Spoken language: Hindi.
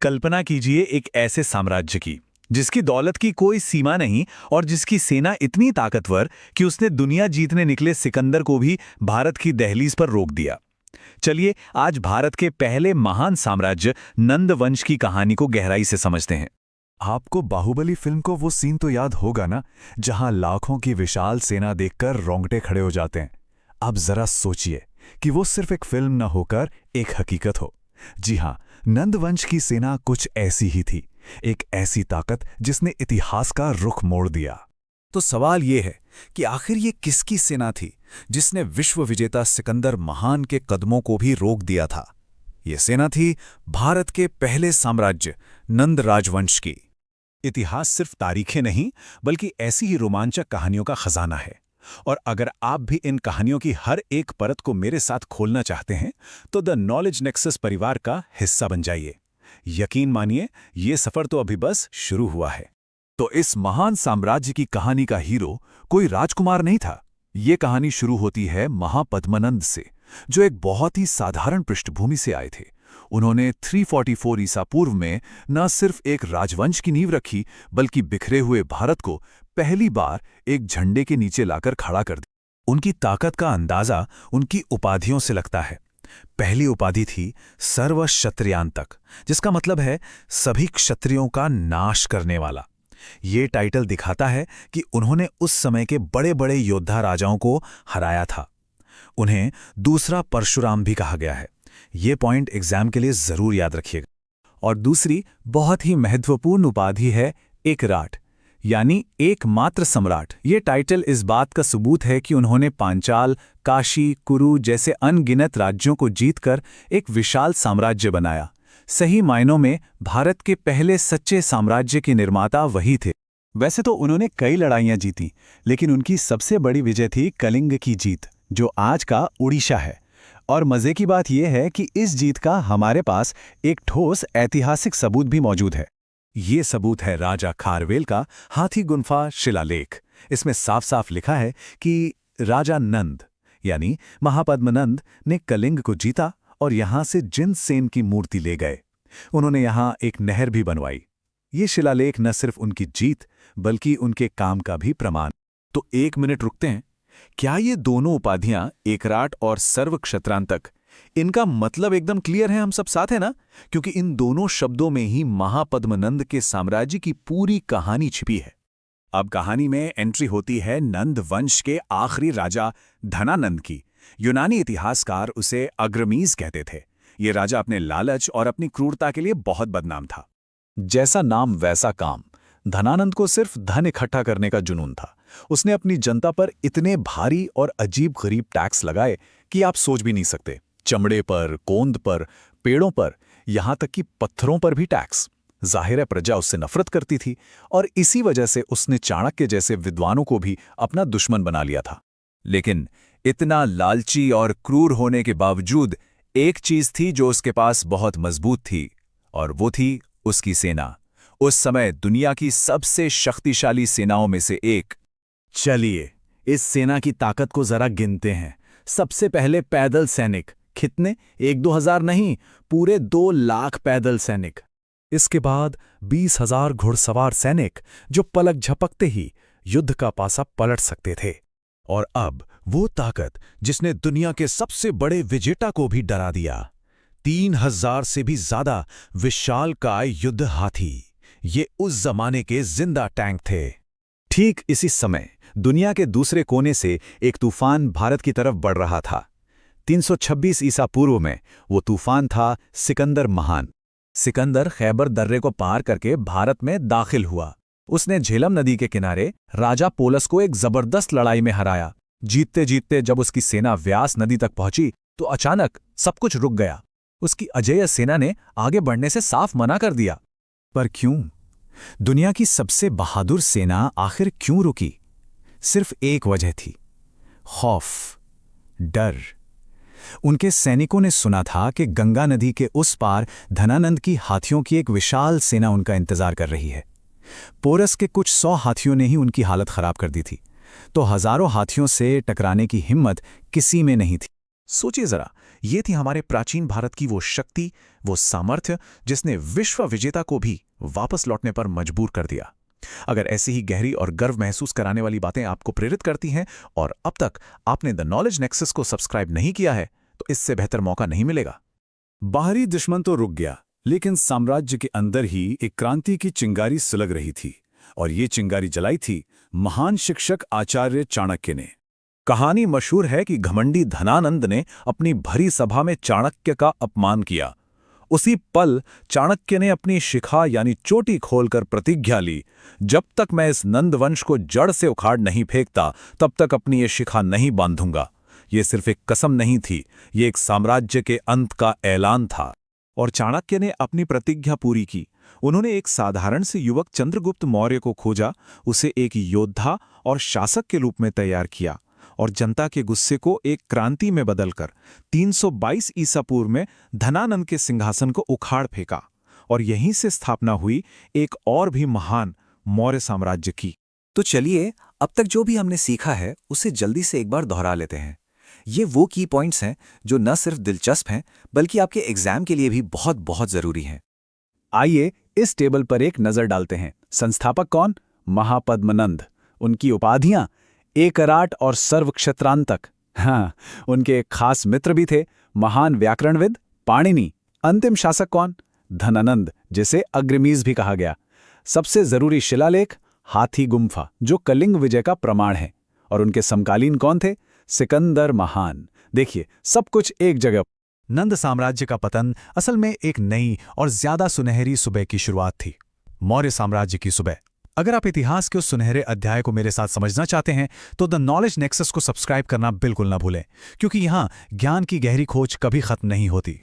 कल्पना कीजिए एक ऐसे साम्राज्य की जिसकी दौलत की कोई सीमा नहीं और जिसकी सेना इतनी ताकतवर कि उसने दुनिया जीतने निकले सिकंदर को भी भारत की दहलीज पर रोक दिया। चलिए आज भारत के पहले महान साम्राज्य नंद वंश की कहानी को गहराई से समझते हैं। आपको बाहुबली फिल्म को वो सीन तो याद होगा ना, जहां लाखों की विशाल सेना देखकर रोंगटे खड़े हो जाते हैं। अब जरा सोचिए कि वो सिर्फ एक फिल्म न होकर एक हकीकत हो। जी हां, नंदवंश की सेना कुछ ऐसी ही थी, एक ऐसी ताकत जिसने इतिहास का रुख मोड़ दिया। तो सवाल ये है कि आखिर ये किसकी सेना थी जिसने विश्व विजेता सिकंदर महान के कदमों को भी रोक दिया था? ये सेना थी भारत के पहले साम्राज्य नंद राजवंश की। इतिहास सिर्फ तारीखें नहीं बल्कि ऐसी ही रोमांचक कहानियों का खजाना है। और अगर आप भी इन कहानियों की हर एक परत को मेरे साथ खोलना चाहते हैं तो द नॉलेज नेक्सस परिवार का हिस्सा बन जाइए। यकीन मानिए, ये सफर तो अभी बस शुरू हुआ है। तो इस महान साम्राज्य की कहानी का हीरो कोई राजकुमार नहीं था। ये कहानी शुरू होती है महापद्मनंद से, जो एक बहुत ही साधारण पृष्ठभूमि से आए थे। उन्होंने 344 ईसा पूर्व में न सिर्फ एक राजवंश की नींव रखी बल्कि बिखरे हुए भारत को पहली बार एक झंडे के नीचे लाकर खड़ा कर दिया। उनकी ताकत का अंदाजा उनकी उपाधियों से लगता है। पहली उपाधि थी सर्वक्षत्रियांतक, जिसका मतलब है सभी क्षत्रियों का नाश करने वाला। ये टाइटल दिखाता है कि उन्होंने उस समय के बड़े बड़े योद्धा राजाओं को हराया था। उन्हें दूसरा परशुराम भी कहा गया है। ये पॉइंट एग्जाम के लिए जरूर याद रखिएगा। और दूसरी बहुत ही महत्वपूर्ण उपाधि है एकराट, यानी एकमात्र सम्राट। ये टाइटल इस बात का सबूत है कि उन्होंने पांचाल, काशी, कुरु जैसे अनगिनत राज्यों को जीतकर एक विशाल साम्राज्य बनाया। सही मायनों में भारत के पहले सच्चे साम्राज्य के निर्माता वही थे। वैसे तो उन्होंने कई लड़ाइयां जीती, लेकिन उनकी सबसे बड़ी विजय थी कलिंग की जीत, जो आज का उड़ीसा है। और मजे की बात यह है कि इस जीत का हमारे पास एक ठोस ऐतिहासिक सबूत भी मौजूद है। ये सबूत है राजा खारवेल का हाथी गुंफा शिलालेख। इसमें साफ साफ लिखा है कि राजा नंद यानी महापद्मनंद ने कलिंग को जीता और यहां से जिनसेन की मूर्ति ले गए। उन्होंने यहां एक नहर भी बनवाई। ये शिलालेख न सिर्फ उनकी जीत बल्कि उनके काम का भी प्रमाण। तो एक मिनट रुकते हैं। क्या ये दोनों उपाधियां एकराट और सर्वक्षत्रांतक, इनका मतलब एकदम क्लियर है? हम सब साथ हैं ना? क्योंकि इन दोनों शब्दों में ही महापद्मनंद के साम्राज्य की पूरी कहानी छिपी है। अब कहानी में एंट्री होती है नंद वंश के आखिरी राजा धनानंद की। यूनानी इतिहासकार उसे अग्रमीज कहते थे। ये राजा अपने लालच और अपनी क्रूरता के लिए बहुत बदनाम था। जैसा नाम वैसा काम। धनानंद को सिर्फ धन इकट्ठा करने का जुनून था। उसने अपनी जनता पर इतने भारी और अजीब गरीब टैक्स लगाए कि आप सोच भी नहीं सकते। चमड़े पर, गोंद पर, पेड़ों पर, यहां तक कि पत्थरों पर भी टैक्स। जाहिर है प्रजा उससे नफरत करती थी और इसी वजह से उसने चाणक्य जैसे विद्वानों को भी अपना दुश्मन बना लिया था। लेकिन इतना लालची और क्रूर होने के बावजूद एक चीज थी जो उसके पास बहुत मजबूत थी, और वो थी उसकी सेना। उस समय दुनिया की सबसे शक्तिशाली सेनाओं में से एक। चलिए इस सेना की ताकत को जरा गिनते हैं। सबसे पहले पैदल सैनिक। कितने? 1-2 हजार नहीं, पूरे 2 लाख पैदल सैनिक। इसके बाद 20,000 घुड़सवार सैनिक जो पलक झपकते ही युद्ध का पासा पलट सकते थे। और अब वो ताकत जिसने दुनिया के सबसे बड़े विजेता को भी डरा दिया, 3,000 से भी ज्यादा विशालकाय युद्ध हाथी। ये उस जमाने के जिंदा टैंक थे। ठीक इसी समय दुनिया के दूसरे कोने से एक तूफान भारत की तरफ बढ़ रहा था। 326 ईसा पूर्व में वो तूफान था सिकंदर महान। सिकंदर खैबर दर्रे को पार करके भारत में दाखिल हुआ। उसने झेलम नदी के किनारे राजा पोलस को एक जबरदस्त लड़ाई में हराया। जीतते जीतते जब उसकी सेना व्यास नदी तक पहुंची तो अचानक सब कुछ रुक गया। उसकी अजेय सेना ने आगे बढ़ने से साफ मना कर दिया। पर क्यों? दुनिया की सबसे बहादुर सेना आखिर क्यों रुकी? सिर्फ एक वजह थी, खौफ, डर। उनके सैनिकों ने सुना था कि गंगा नदी के उस पार धनानंद की हाथियों की एक विशाल सेना उनका इंतजार कर रही है। पोरस के कुछ 100 हाथियों ने ही उनकी हालत खराब कर दी थी, तो हजारों हाथियों से टकराने की हिम्मत किसी में नहीं थी। सोचिए जरा, ये थी हमारे प्राचीन भारत की वो शक्ति, वो सामर्थ्य जिसने विश्व विजेता को भी वापस लौटने पर मजबूर कर दिया। अगर ऐसी ही गहरी और गर्व महसूस कराने वाली बातें आपको प्रेरित करती हैं और अब तक आपने द नॉलेज नेक्सस को सब्सक्राइब नहीं किया है, तो इससे बेहतर मौका नहीं मिलेगा। बाहरी दुश्मन तो रुक गया, लेकिन साम्राज्य के अंदर ही एक क्रांति की चिंगारी सुलग रही थी, और ये चिंगारी जलाई थी महान शिक्षक आचार्य चाणक्य ने। कहानी मशहूर है कि घमंडी धनानंद ने अपनी भरी सभा में चाणक्य का अपमान किया। उसी पल चाणक्य ने अपनी शिखा यानी चोटी खोलकर प्रतिज्ञा ली, जब तक मैं इस नंदवंश को जड़ से उखाड़ नहीं फेंकता, तब तक अपनी ये शिखा नहीं बांधूंगा। ये सिर्फ एक कसम नहीं थी, ये एक साम्राज्य के अंत का ऐलान था। और चाणक्य ने अपनी प्रतिज्ञा पूरी की। उन्होंने एक साधारण से युवक चंद्रगुप्त मौर्य को खोजा, उसे एक योद्धा और शासक के रूप में तैयार किया और जनता के गुस्से को एक क्रांति में बदलकर 322 ईसा पूर्व में धनानंद के सिंहासन को उखाड़ फेंका। और यहीं से स्थापना हुई एक और भी महान मौर्य साम्राज्य की। तो चलिए, अब तक जो भी हमने सीखा है उसे जल्दी से एक बार दोहरा लेते हैं। ये वो की पॉइंट्स हैं जो न सिर्फ दिलचस्प हैं बल्कि आपके एग्जाम के लिए भी बहुत बहुत जरूरी हैं। आइए इस टेबल पर एक नजर डालते हैं। संस्थापक कौन? महापद्मनंद। उनकी उपाधियां एकराट और सर्वक्षत्रांतक। हाँ, उनके एक खास मित्र भी थे, महान व्याकरणविद पाणिनि। अंतिम शासक कौन? धनानंद, जिसे अग्रमीज भी कहा गया। सबसे जरूरी शिलालेख हाथी गुम्फा, जो कलिंग विजय का प्रमाण है। और उनके समकालीन कौन थे? सिकंदर महान। देखिए, सब कुछ एक जगह। नंद साम्राज्य का पतन असल में एक नई और ज्यादा सुनहरी सुबह की शुरुआत थी, मौर्य साम्राज्य की सुबह। अगर आप इतिहास के उस सुनहरे अध्याय को मेरे साथ समझना चाहते हैं तो द नॉलेज नेक्सस को सब्सक्राइब करना बिल्कुल ना भूलें, क्योंकि यहाँ ज्ञान की गहरी खोज कभी खत्म नहीं होती।